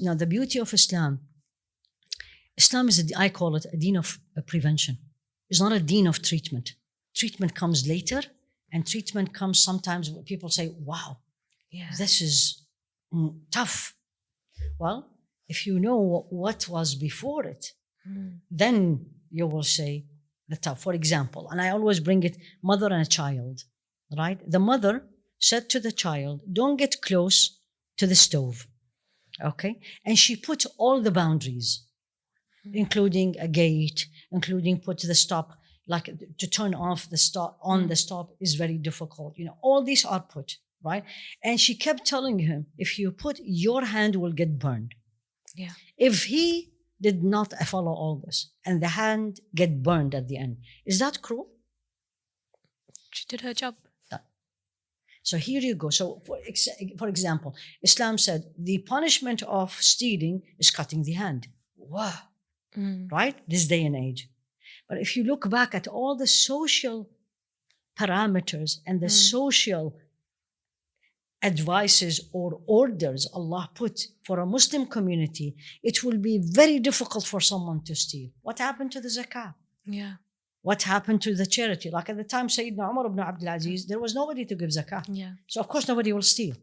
Now, the beauty of Islam is, I call it a deen of prevention. It's not a deen of treatment. Treatment comes later, and treatment comes sometimes when people say, wow, this is tough. Well, if you know what was before it, then you will say the tough. For example, and I always bring it, mother and a child, right? The mother said to the child, don't get close to the stove, okay? And she put all the boundaries, including a gate, including put the stop, like to turn off the stop, on the stop is very difficult. You know, all these are put, right? And she kept telling him, if you put, your hand will get burned. Yeah. If he did not follow all this and the hand get burned at the end, is that cruel? She did her job. So here you go. So for example, Islam said the punishment of stealing is cutting the hand. Wow. Right? This day and age. But if you look back at all the social parameters and the social advices or orders Allah put for a Muslim community, it will be very difficult for someone to steal. What happened to the zakah? Yeah. What happened to the charity? Like at the time Sayyidina Umar ibn Abdul Aziz, there was nobody to give zakah. Yeah. So of course nobody will steal.